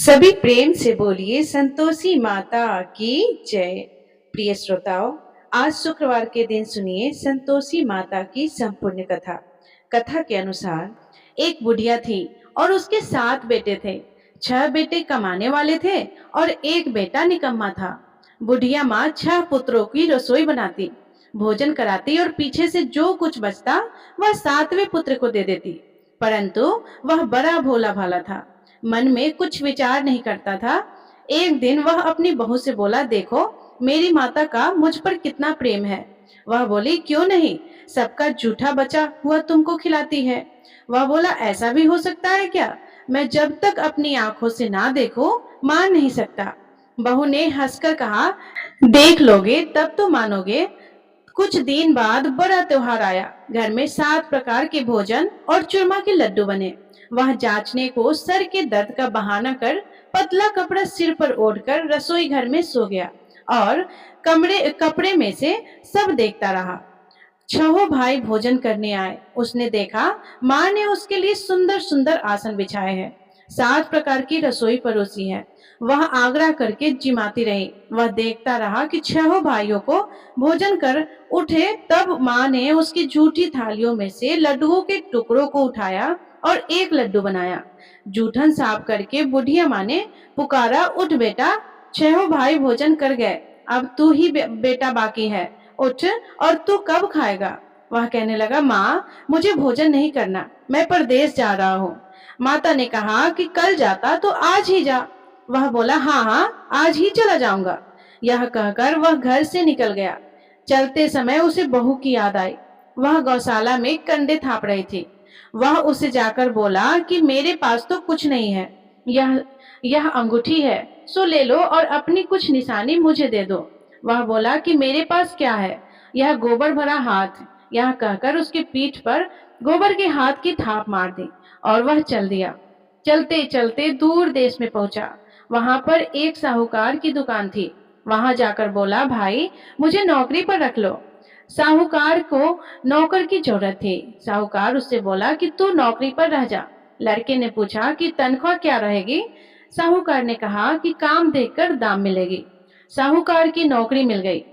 सभी प्रेम से बोलिए संतोषी माता की जय। प्रिय श्रोताओं, आज शुक्रवार के दिन सुनिए संतोषी माता की संपूर्ण कथा। कथा के अनुसार एक बुढ़िया थी और उसके 7 बेटे थे। 6 बेटे कमाने वाले थे और एक बेटा निकम्मा था। बुढ़िया माँ 6 पुत्रों की रसोई बनाती, भोजन कराती और पीछे से जो कुछ बचता वह 7वें पुत्र को दे देती। परंतु वह बड़ा भोला भाला था, मन में कुछ विचार नहीं करता था। एक दिन वह अपनी बहू से बोला, देखो मेरी माता का मुझ पर कितना प्रेम है। वह बोली, क्यों नहीं, सबका जूठा बचा हुआ तुमको खिलाती है। वह बोला, ऐसा भी हो सकता है क्या? मैं जब तक अपनी आंखों से ना देखो मान नहीं सकता। बहू ने हंसकर कहा, देख लोगे तब तो मानोगे। कुछ दिन बाद बड़ा त्योहार आया। घर में 7 प्रकार के भोजन और चूरमा के लड्डू बने। वह जांचने को सर के दर्द का बहाना कर पतला कपड़ा सिर पर ओढ़कर रसोई घर में सो गया और कपड़े में से सब देखता रहा। 6 भाई भोजन करने आए। उसने देखा माँ ने उसके लिए सुंदर सुंदर आसन बिछाए हैं, 7 प्रकार की रसोई परोसी है। वह आग्रह करके जिमाती रही। वह देखता रहा कि 6 भाइयों को भोजन कर उठे, तब माँ ने उसकी झूठी थालियों में से लड्डुओं के टुकड़ों को उठाया और एक लड्डू बनाया। जूठन साफ करके बुढ़िया माँ ने पुकारा, उठ बेटा, 6 भाई भोजन कर गए, अब तू ही बेटा बाकी है, उठ और तू कब खाएगा? वह कहने लगा, माँ मुझे भोजन नहीं करना, मैं परदेश जा रहा हूँ। माता ने कहा कि कल जाता तो आज ही जा। वह बोला, हाँ हाँ आज ही चला जाऊंगा। यह कहकर वह घर से निकल गया। चलते समय उसे बहू की याद आई। वह गौशाला में कंडे थाप रही थी। वह उसे जाकर बोला कि मेरे पास तो कुछ नहीं है, यह अंगूठी है, सो ले लो और अपनी कुछ निशानी मुझे दे दो। वह बोला कि मेरे पास क्या है, यह गोबर भरा हाथ। यह कहकर उसकी पीठ पर गोबर के हाथ की थाप मार दी और वह चल दिया। चलते चलते दूर देश में पहुंचा। वहां पर एक साहूकार की दुकान थी। वहां जाकर बोला, भाई मुझे नौकरी पर रख लो। साहूकार को नौकर की जरूरत थी। साहूकार उससे बोला कि तू नौकरी पर रह जा। लड़के ने पूछा कि तनख्वाह क्या रहेगी? साहूकार ने कहा कि काम देखकर दाम मिलेगी। साहूकार की नौकरी मिल गई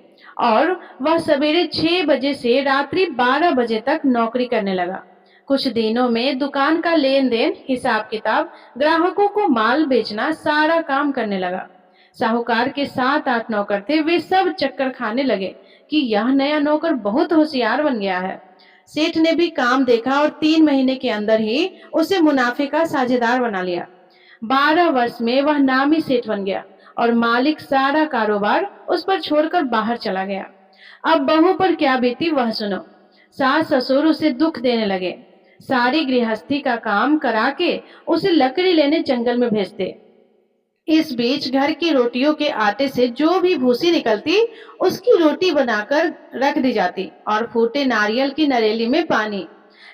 और वह सवेरे 6 बजे से रात्रि 12 बजे तक नौकरी करने लगा। कुछ दिनों में दुकान का लेन देन, हिसाब किताब, ग्राहकों को माल बेचना, सारा काम करने लगा। साहूकार के 7-8 नौकर थे। वे सब चक्कर खाने लगे कि यह नया नौकर बहुत होशियार बन गया है। सेठ ने भी काम देखा और 3 महीने के अंदर ही उसे मुनाफे का साझेदार बना लिया। 12 वर्ष में वह नामी सेठ बन गया और मालिक सारा कारोबार उस पर छोड़कर बाहर चला गया। अब बहू पर क्या बीती वह सुनो। सास ससुर उसे दुख देने लगे। सारी गृहस्थी का काम करा के उसे लकड़ी लेने जंगल में भेजते। इस बीच घर की रोटियों के आटे से जो भी भूसी निकलती उसकी रोटी बनाकर रख दी जाती और फूटे नारियल की नरेली में पानी।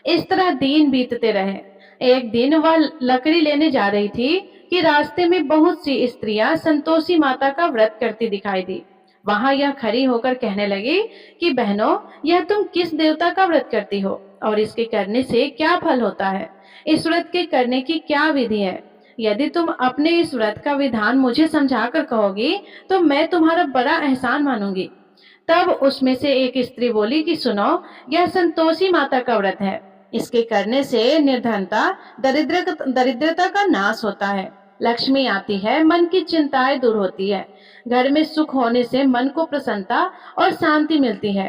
इस तरह दिन बीतते रहे। एक दिन वह लकड़ी लेने जा रही थी कि रास्ते में बहुत सी स्त्रियां संतोषी माता का व्रत करती दिखाई दी। वहां यह खड़ी होकर कहने लगी कि बहनों, यह तुम किस देवता का व्रत करती हो और इसके करने से क्या फल होता है? इस व्रत के करने की क्या विधि है? यदि तुम अपने इस व्रत का विधान मुझे समझाकर कहोगी तो मैं तुम्हारा बड़ा एहसान मानूंगी। तब उसमें से एक स्त्री बोली कि सुनो, यह संतोषी माता का व्रत है। इसके करने से निर्धनता, दरिद्रता का नाश होता है, लक्ष्मी आती है, मन की चिंताएं दूर होती है, घर में सुख होने से मन को प्रसन्नता और शांति मिलती है,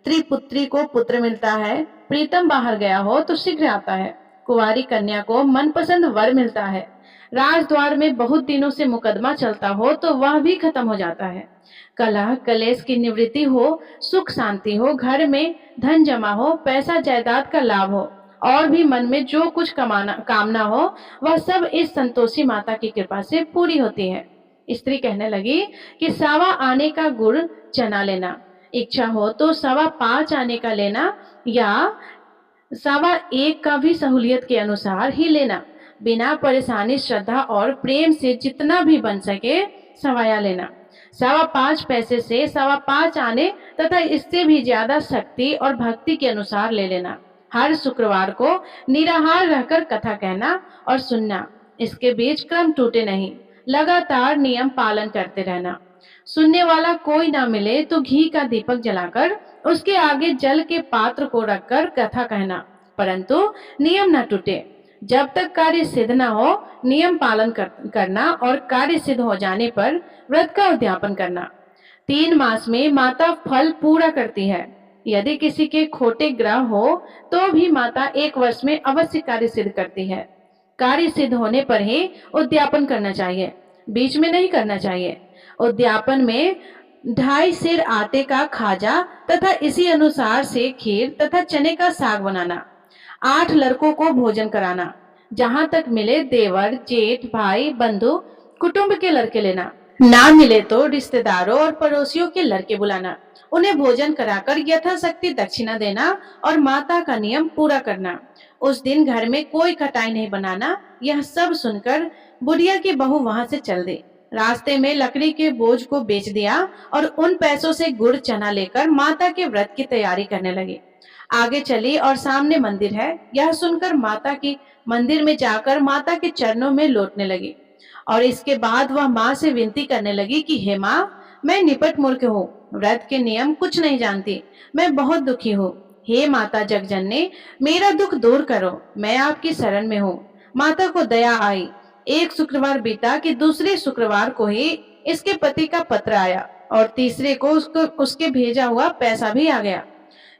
त्रिपुत्री को पुत्र मिलता है, प्रीतम बाहर गया हो तो शीघ्र आता है, कुंवारी कन्या को मनपसंद वर मिलता है, राजद्वार में बहुत दिनों से मुकदमा चलता हो तो वह भी खत्म हो जाता है, कलह कलेश की निवृत्ति हो, सुख शांति हो, घर में धन जमा हो, पैसा जायदाद का लाभ हो और भी मन में जो कुछ कामना हो वह सब इस संतोषी माता की कृपा से पूरी होती है। स्त्री कहने लगी कि 1.25 आने का गुड़ चना लेना, इच्छा हो तो 5.25 आने का लेना या 1.25 का भी सहूलियत के अनुसार ही लेना। बिना परेशानी, श्रद्धा और प्रेम से जितना भी बन सके सवाया लेना। 5.25 पैसे से 5.25 आने तथा इससे भी ज्यादा शक्ति और भक्ति के अनुसार ले लेना। हर शुक्रवार को निराहार रहकर कथा कहना और सुनना, इसके बीच क्रम टूटे नहीं। लगातार नियम पालन करते रहना। सुनने वाला कोई ना मिले तो घी का दीपक जलाकर उसके आगे जल के पात्र को रखकर कथा कहना, परंतु नियम न टूटे। जब तक कार्य सिद्ध न हो नियम पालन करना और कार्य सिद्ध हो जाने पर व्रत का उद्यापन करना। 3 मास में माता फल पूरा करती है। यदि किसी के खोटे ग्रह हो तो भी माता 1 वर्ष में अवश्य कार्य सिद्ध करती है। कार्य सिद्ध होने पर ही उद्यापन करना चाहिए, बीच में नहीं करना चाहिए। उद्यापन में 2.5 सेर आटे का खाजा तथा इसी अनुसार से खीर तथा चने का साग बनाना। 8 लड़कों को भोजन कराना। जहां तक मिले देवर, जेठ, भाई, बंधु, कुटुंब के लड़के लेना। ना मिले तो रिश्तेदारों और पड़ोसियों के लड़के बुलाना। उन्हें भोजन कराकर यथाशक्ति दक्षिणा देना और माता का नियम पूरा करना। उस दिन घर में कोई खटाई नहीं बनाना। यह सब सुनकर बुढ़िया की बहू वहां से चल दी। रास्ते में लकड़ी के बोझ को बेच दिया और उन पैसों से गुड़ चना लेकर माता के व्रत की तैयारी करने लगी। आगे चली और सामने मंदिर है। यह सुनकर माता की मंदिर में जाकर माता के चरणों में लौटने लगी और इसके बाद वह माँ से विनती करने लगी कि हे माँ, मैं निपट मूर्ख हूँ, व्रत के नियम कुछ नहीं जानती, मैं बहुत दुखी हूँ। हे माता जगजननी, मेरा दुख दूर करो, मैं आपकी शरण में हूँ। माता को दया आई। एक शुक्रवार बीता कि दूसरे शुक्रवार को ही इसके पति का पत्र आया और तीसरे को उसके भेजा हुआ पैसा भी आ गया।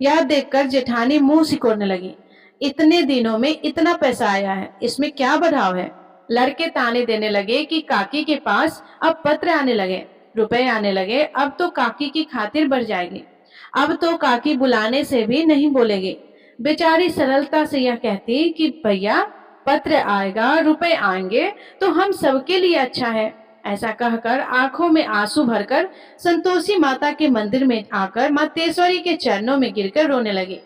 यह देखकर जेठानी मुंह सिकोड़ने लगी। इतने दिनों में इतना पैसा आया है, इसमें क्या बढ़ाव है। लड़के ताने देने लगे कि काकी के पास अब पत्र आने लगे, रुपए आने लगे, अब तो काकी की खातिर बढ़ जाएगी, अब तो काकी बुलाने से भी नहीं बोलेगी। बेचारी सरलता से यह कहती कि भैया पत्र आएगा, रुपए आएंगे तो हम सबके लिए अच्छा है। ऐसा कहकर आंखों में आंसू भरकर संतोषी माता के मंदिर में आकर माँ तेश्वरी के चरणों में गिरकर रोने लगी।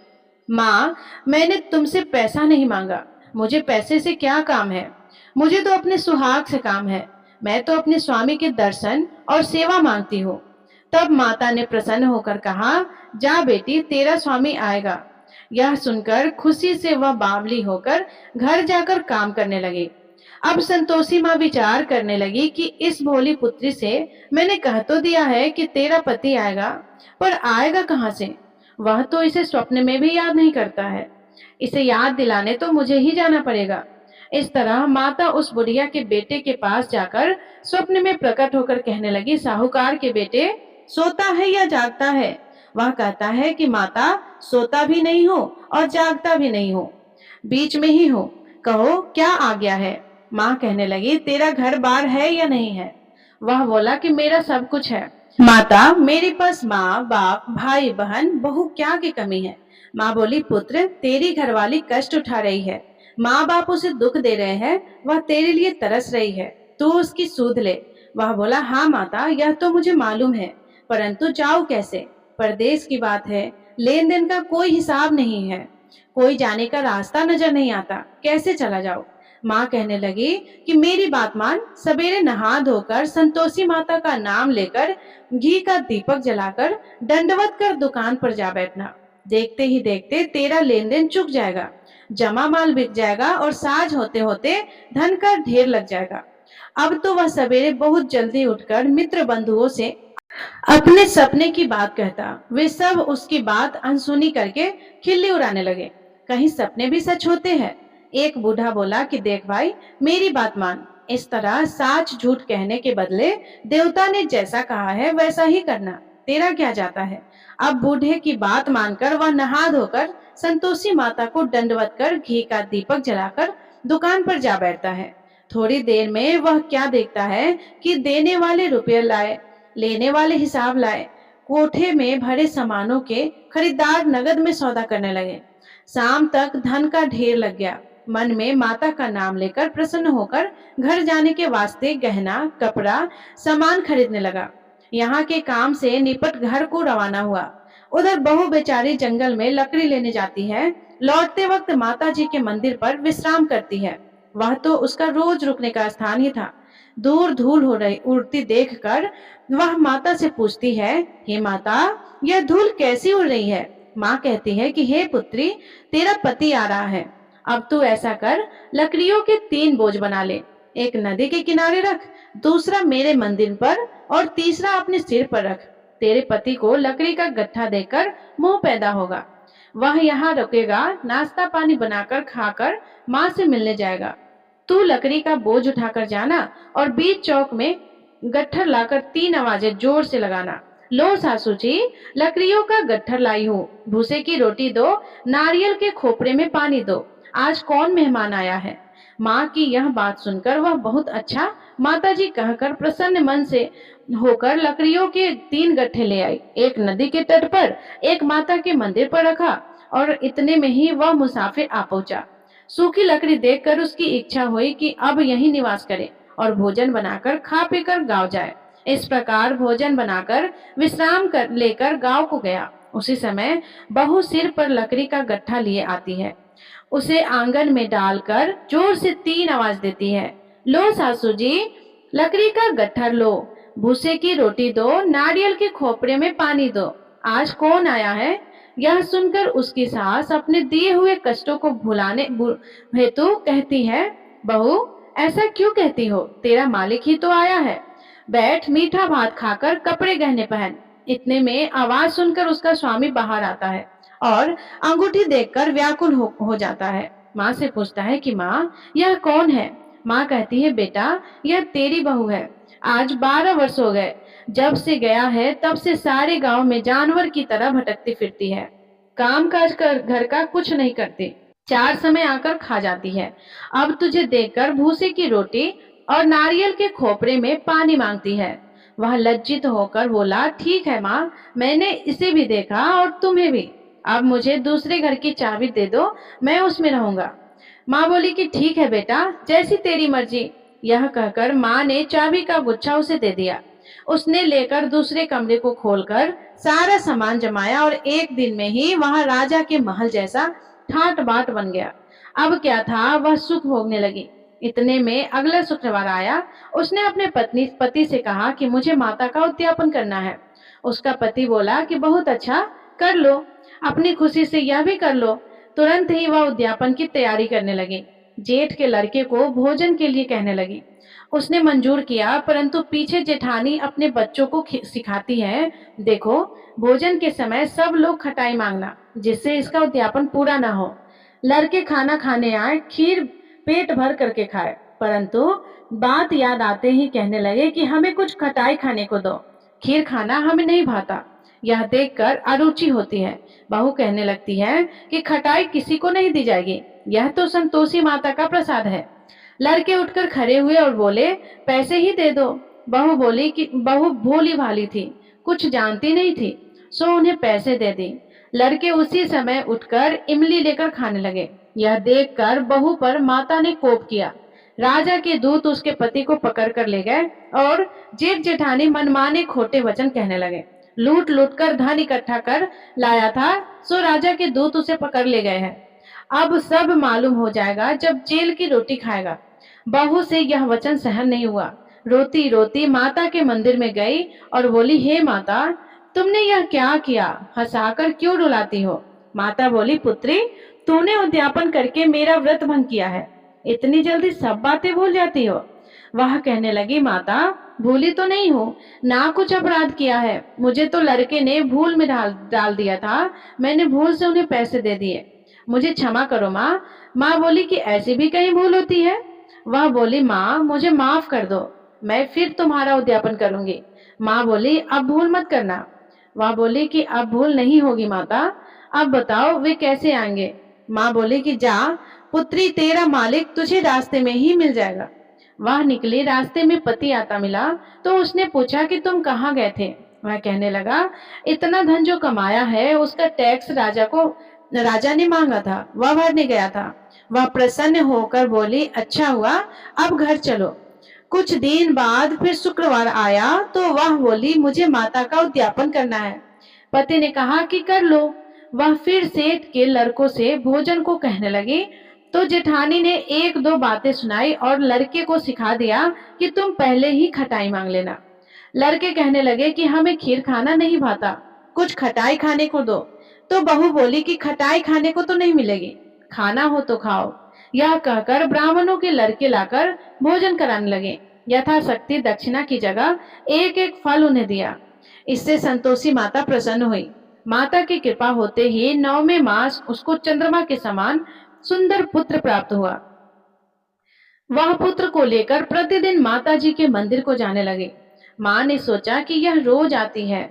माँ, मैंने तुमसे पैसा नहीं मांगा, मुझे पैसे से क्या काम है, मुझे तो अपने सुहाग से काम है, मैं तो अपने स्वामी के दर्शन और सेवा मांगती हूँ। तब माता ने प्रसन्न होकर कहा, जा बेटी, तेरा स्वामी आएगा। यह सुनकर खुशी से वह बावली होकर घर जाकर काम करने लगी। अब संतोषी माँ विचार करने लगी कि इस भोली पुत्री से मैंने कह तो दिया है कि तेरा पति आएगा, पर आएगा कहाँ से? वह तो इसे स्वप्न में भी याद नहीं करता है। इसे याद दिलाने तो मुझे ही जाना पड़ेगा। इस तरह माता उस बुढ़िया के बेटे के पास जाकर स्वप्न में प्रकट होकर कहने लगी, साहूकार के बेटे, सोता है या जागता है? वह कहता है कि माता, सोता भी नहीं हो और जागता भी नहीं हो, बीच में ही हो, कहो क्या आज्ञा है। माँ कहने लगी, तेरा घर बार है या नहीं है? वह बोला कि मेरा सब कुछ है। माता, मेरे पास माँ बाप भाई बहन बहू क्या की कमी है? माँ बोली, पुत्र, तेरी घरवाली कष्ट उठा रही है, माँ बाप उसे दुख दे रहे हैं, वह तेरे लिए तरस रही है, तू उसकी सूध ले। वह बोला, हाँ माता, यह तो मुझे मालूम है, परंतु जाऊं कैसे? परदेश की बात है, लेन देन का कोई हिसाब नहीं है, कोई जाने का रास्ता नजर नहीं आता, कैसे चला जाऊं? माँ कहने लगी कि मेरी बात मान, सवेरे नहा धोकर संतोषी माता का नाम लेकर घी का दीपक जलाकर दंडवत कर दुकान पर जा बैठना। देखते ही देखते तेरा लेन देन चुक जाएगा, जमा माल बिक जाएगा और साज होते होते धन का ढेर लग जाएगा। अब तो वह सवेरे बहुत जल्दी उठकर मित्र बंधुओं से अपने सपने की बात कहता। वे सब उसकी बात अनसुनी करके खिल्ली उड़ाने लगे। कहीं सपने भी सच होते हैं? एक बूढ़ा बोला कि देख भाई, मेरी बात मान, इस तरह साच झूठ कहने के बदले देवता ने जैसा कहा है वैसा ही करना, तेरा क्या जाता है। अब बूढ़े की बात मानकर वह नहा धोकर संतोषी माता को दंडवत कर घी का दीपक जलाकर दुकान पर जा बैठता है। थोड़ी देर में वह क्या देखता है कि देने वाले रुपये लाए, लेने वाले हिसाब लाए, कोठे में भरे सामानों के खरीदार नगद में सौदा करने लगे। शाम तक धन का ढेर लग गया। मन में माता का नाम लेकर प्रसन्न होकर घर जाने के वास्ते गहना कपड़ा सामान खरीदने लगा। यहाँ के काम से निपट घर को रवाना हुआ। उधर बहू बेचारी जंगल में लकड़ी लेने जाती है। लौटते वक्त माता जी के मंदिर पर विश्राम करती है। वह तो उसका रोज रुकने का स्थान ही था। दूर धूल हो रही उड़ती देखकर वह माता से पूछती है, हे माता, यह धूल कैसी उड़ रही है? माँ कहती है कि हे पुत्री, तेरा पति आ रहा है, अब तू ऐसा कर, लकड़ियों के 3 बोझ बना ले, एक नदी के किनारे रख, दूसरा मेरे मंदिर पर और तीसरा अपने सिर पर रख। तेरे पति को लकड़ी का गट्ठा देकर मोह पैदा होगा। वह यहाँ रुकेगा, नाश्ता पानी बनाकर खाकर माँ से मिलने जाएगा। तू लकड़ी का बोझ उठाकर जाना और बीच चौक में गट्ठर लाकर 3 आवाजें जोर से लगाना। लो सासू जी, लकड़ियों का गट्ठर लाई हूँ, भूसे की रोटी दो, नारियल के खोपरे में पानी दो, आज कौन मेहमान आया है। माँ की यह बात सुनकर वह बहुत अच्छा माताजी कहकर प्रसन्न मन से होकर लकड़ियों के 3 गट्ठे ले आई। एक नदी के तट पर, एक माता के मंदिर पर रखा और इतने में ही वह मुसाफिर आ पहुंचा। सूखी लकड़ी देखकर उसकी इच्छा हुई कि अब यहीं निवास करे और भोजन बनाकर खा पीकर गांव जाए। इस प्रकार भोजन बनाकर विश्राम कर लेकर गांव को गया। उसी समय बहू सिर पर लकड़ी का गट्ठा लिए आती है। उसे आंगन में डालकर जोर से 3 आवाज देती है। लो सासू जी, लकड़ी का गट्ठर लो, भूसे की रोटी दो, नारियल के खोपरे में पानी दो, आज कौन आया है। यह सुनकर उसकी सास अपने दिए हुए कष्टों को भुलाने हेतु कहती है, बहू ऐसा क्यों कहती हो, तेरा मालिक ही तो आया है। बैठ, मीठा भात खाकर कपड़े गहने पहन। इतने में आवाज सुनकर उसका स्वामी बाहर आता है और अंगूठी देखकर व्याकुल हो जाता है। माँ से पूछता है कि माँ यह कौन है। माँ कहती है, बेटा यह तेरी बहू है। आज 12 वर्ष हो गए, जब से गया है तब से सारे गांव में जानवर की तरह भटकती फिरती है, काम काज कर घर का कुछ नहीं करती, 4 समय आकर खा जाती है। अब तुझे देखकर भूसे की रोटी और नारियल के खोपरे में पानी मांगती है। वह लज्जित होकर बोला, ठीक है माँ, मैंने इसे भी देखा और तुम्हें भी। अब मुझे दूसरे घर की चाबी दे दो, मैं उसमें रहूंगा। माँ बोली कि ठीक है बेटा, जैसी तेरी मर्जी। यह कहकर माँ ने चाबी का गुच्छा उसे दे दिया। उसने लेकर दूसरे कमरे को खोलकर सारा सामान जमाया और एक दिन में ही वहां राजा के महल जैसा ठाट बाट बन गया। अब क्या था, वह सुख भोगने लगी। इतने में अगला शुक्रवार आया। उसने अपने पति से कहा कि मुझे माता का उद्यापन करना है। उसका पति बोला कि बहुत अच्छा, कर लो, अपनी खुशी से यह भी कर लो। तुरंत ही वह उद्यापन की तैयारी करने लगी। जेठ के लड़के को भोजन के लिए कहने लगी। उसने मंजूर किया, परंतु पीछे जेठानी अपने बच्चों को सिखाती है, देखो भोजन के समय सब लोग खटाई मांगना, जिससे इसका उद्यापन पूरा ना हो। लड़के खाना खाने आए, खीर पेट भर करके खाए, परंतु बात याद आते ही कहने लगे कि हमें कुछ खटाई खाने को दो, खीर खाना हमें नहीं भाता। यह देखकर अरुचि होती है। बहू कहने लगती है कि खटाई किसी को नहीं दी जाएगी, यह तो संतोषी माता का प्रसाद है। लड़के उठकर खड़े हुए और बोले, पैसे ही दे दो। बहू भोली भाली थी, कुछ जानती नहीं थी, सो उन्हें पैसे दे दी। लड़के उसी समय उठकर इमली लेकर खाने लगे। यह देखकर बहू पर माता ने कोप किया। राजा के दूत उसके पति को पकड़ कर ले गए और जेठ जेठानी मनमाने खोटे वचन कहने लगे। लूट लूट कर धन इकट्ठा कर लाया था, सो राजा के दूत उसे पकड़ ले गए हैं। अब सब मालूम हो जाएगा जब जेल की रोटी खाएगा। बहू से यह वचन सहन नहीं हुआ। रोती रोती माता के मंदिर में गई और बोली, हे माता, तुमने यह क्या किया, हंसाकर क्यों रुलाती हो। माता बोली, पुत्री, तूने उद्यापन करके मेरा व्रत भंग किया है, इतनी जल्दी सब बातें भूल जाती हो। वह कहने लगी, माता भूली तो नहीं हूँ, ना कुछ अपराध किया है, मुझे तो लड़के ने भूल में डाल दिया था, मैंने भूल से उन्हें पैसे दे दिए, मुझे क्षमा करो माँ। माँ बोली कि ऐसी भी कहीं भूल होती है। वह बोली, माँ मुझे माफ कर दो, मैं फिर तुम्हारा उद्यापन करूंगी। माँ बोली, अब भूल मत करना। वह बोली कि अब भूल नहीं होगी माता, अब बताओ वे कैसे आएंगे। माँ बोली कि जा पुत्री, तेरा मालिक तुझे रास्ते में ही मिल जाएगा। वह निकली, रास्ते में पति आता मिला तो उसने पूछा कि तुम कहाँ गए थे। वह कहने लगा, इतना धन जो कमाया है उसका टैक्स राजा ने मांगा था, वह भरने गया था। वह प्रसन्न होकर बोली, अच्छा हुआ, अब घर चलो। कुछ दिन बाद फिर शुक्रवार आया तो वह बोली, मुझे माता का उद्यापन करना है। पति ने कहा कि कर लो। वह फिर सेठ के लड़कों से भोजन को कहने लगी तो जेठानी ने 1-2 बातें सुनाई और लड़के को सिखा दिया कि तुम पहले ही खटाई मांग लेना। लड़के कहने लगे कि हमें खीर खाना नहीं भाता, कुछ खटाई खाने को दो। तो बहू बोली कि खटाई खाने को तो नहीं मिलेगी, खाना हो तो खाओ। यह कहकर ब्राह्मणों के लड़के लाकर भोजन कराने लगे। यथाशक्ति दक्षिणा की जगह एक एक फल उन्हें दिया। इससे संतोषी माता प्रसन्न हुई। माता की कृपा होते ही 9वें मास उसको चंद्रमा के समान सुंदर पुत्र प्राप्त हुआ। वह पुत्र को लेकर प्रतिदिन माता जी के मंदिर को जाने लगे। माँ ने सोचा कि यह रोज आती है,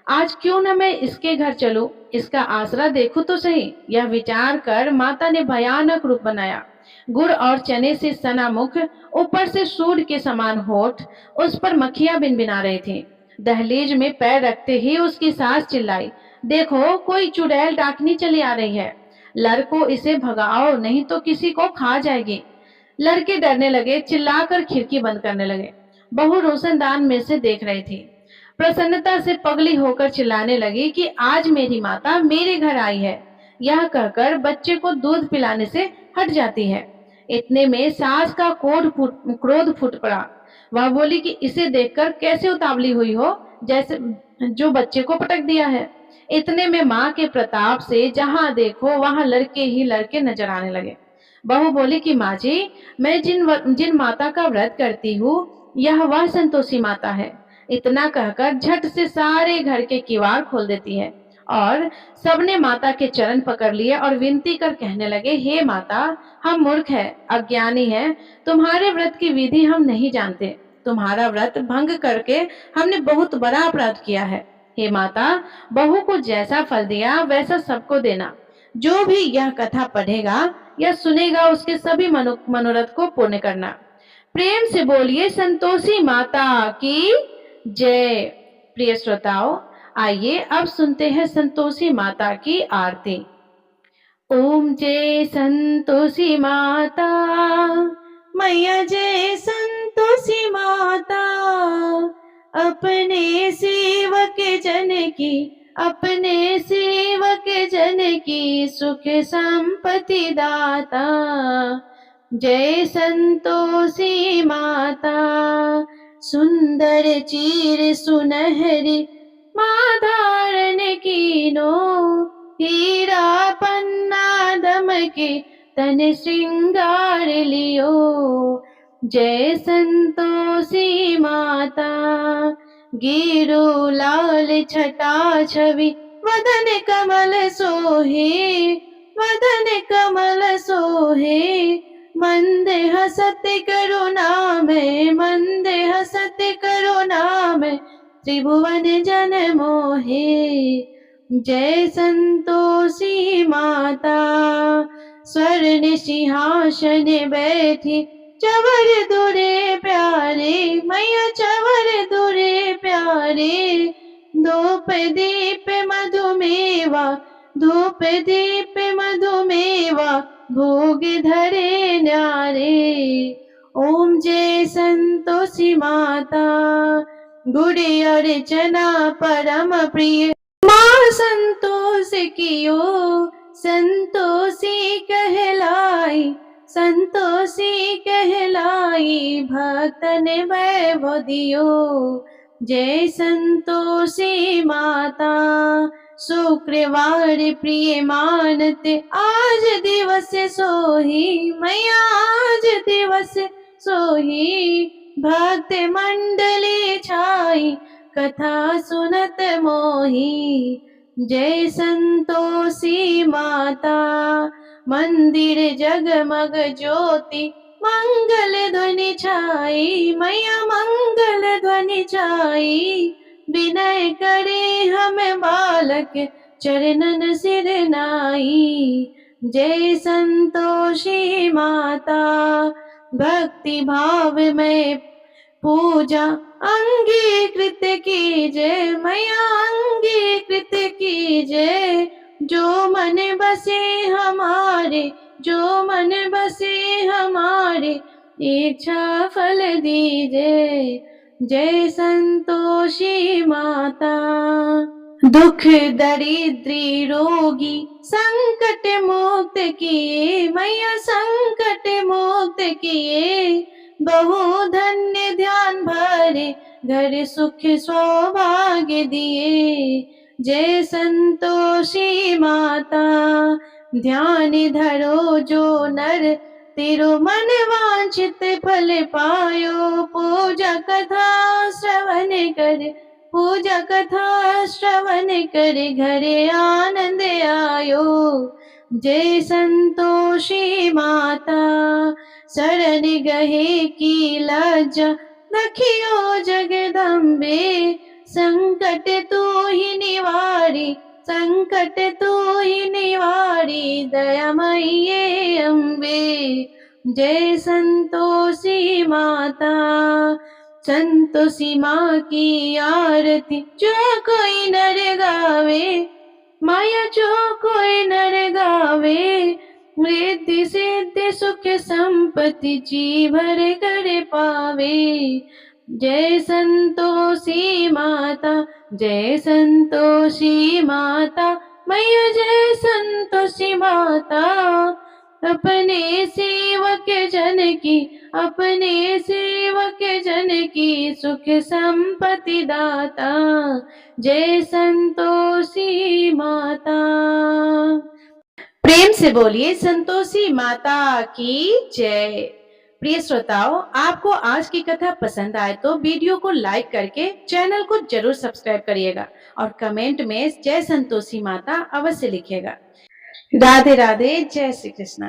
आज क्यों न मैं इसके घर चलूं, इसका आसरा देखूं तो सही। यह विचार कर माता ने भयानक रूप बनाया। गुड़ और चने से सना मुख, ऊपर से सूंड के समान होठ, उस पर मक्खियां भिनभिना रही थी। दहलीज में पैर रखते ही उसकी सास चिल्लाई, देखो कोई चुड़ैल डाकनी चली आ रही है, लड़को इसे भगाओ नहीं तो किसी को खा जाएगी। लड़के डरने लगे, चिल्लाकर खिड़की बंद करने लगे। बहू रोशनदान में से देख रही थी। प्रसन्नता से पगली होकर चिल्लाने लगी कि आज मेरी माता मेरे घर आई है। यह कहकर बच्चे को दूध पिलाने से हट जाती है। इतने में सास का क्रोध फूट पड़ा। वह बोली कि इसे देखकर कैसे उतावली हुई हो, जैसे जो बच्चे को पटक दिया है। इतने में माँ के प्रताप से जहां देखो वहां लड़के ही लड़के नजर आने लगे। बहू बोली कि माँ जी, मैं जिन माता का व्रत करती हूँ, यह वह संतोषी माता है। इतना कहकर झट से सारे घर के किवाड़ खोल देती है और सबने माता के चरण पकड़ लिए और विनती कर कहने लगे, हे माता, हम मूर्ख हैं, अज्ञानी हैं, तुम्हारे व्रत की विधि हम नहीं जानते। तुम्हारा व्रत भंग करके हमने बहुत बड़ा अपराध किया है। हे माता, बहू को जैसा फल दिया वैसा सबको देना। जो भी यह कथा पढ़ेगा या सुनेगा उसके सभी मनोरथ को पूर्ण करना। प्रेम से बोलिए संतोषी माता की जय। प्रिय श्रोताओं, आइए अब सुनते हैं संतोषी माता की आरती। ओम जय संतोषी माता, मैया जय संतोषी माता, अपने सेवक जन की, अपने सेवक जन की सुख संपत्ति दाता। जय संतोषी माता, सुंदर चीर सुनहरी माँ धारण कीनो, हीरा पन्ना दमके तन श्रृंगार लियो। जय संतोषी माता, गिरु लाल छटा छवि वदन कमल सोहे, वदन कमल सोहे। मंद हसत करुणा में, मंद हसत करुणा में, त्रिभुवन जन मोहे। जय संतोषी माता, स्वर्ण सिंहासन बैठी चवर दुरे प्यारे, मैया चवर दुरे प्यारे। धूप दीप मधुमेवा, धूप दीप मधुमेवा, भोग धरे न्यारे। ओम जय संतोषी माता, गुड़ और चना परम प्रिय, माँ संतोष कियो, संतोषी कहलाई, संतोषी कहलाई, भक्तन वैभव दियो। जय संतोषी माता, शुक्रवार प्रिय मानते आज दिवस सोही, मैया आज दिवस सोही। भक्त मंडली छाई, कथा सुनत मोही। जय संतोषी माता, मंदिर जगमग ज्योति, मंगल ध्वनि छाई, मैया मंगल ध्वनि छाई। विनय करे हम बालक, चरणन सिर नाई। जय संतोषी माता, भक्ति भाव में पूजा अंगीकृत कीजय, मैया अंगीकृत कीजय। जो मन बसे हमारे, जो मन बसे हमारे, इच्छा फल दीजिए। जय संतोषी माता, दुख दरिद्री रोगी संकट मुक्त किए, मैया संकट मुक्त किए। बहु धन्य ध्यान भरे, घर सुख सौभाग्य दिए। जय संतोषी माता, ध्यान धरो जो नर, तेरो मन वांछित फल पायो। पूजा कथा श्रवण कर, पूजा कथा श्रवण कर, घरे आनंद आयो। जय संतोषी माता शरण गहे की लज्जा, रखियो जगदम्बे संकट तू ही निवारी, संकट तू ही निवारी, दयामयी अम्बे। जय संतोषी माता, संतोषी माँ की आरती जो कोई नर गावे, माया जो कोई नर गावे, रिद्धि सिद्धि सुख संपत्ति जी भर कर पावे। जय संतोषी माता, जय संतोषी माता, मैया जय संतोषी माता। अपने सेवक जन की, अपने सेवक जन की सुख संपत्ति दाता। जय संतोषी माता। प्रेम से बोलिए संतोषी माता की जय। प्रिय श्रोताओं, आपको आज की कथा पसंद आए तो वीडियो को लाइक करके चैनल को जरूर सब्सक्राइब करिएगा और कमेंट में जय संतोषी माता अवश्य लिखिएगा। राधे राधे, जय श्री कृष्णा।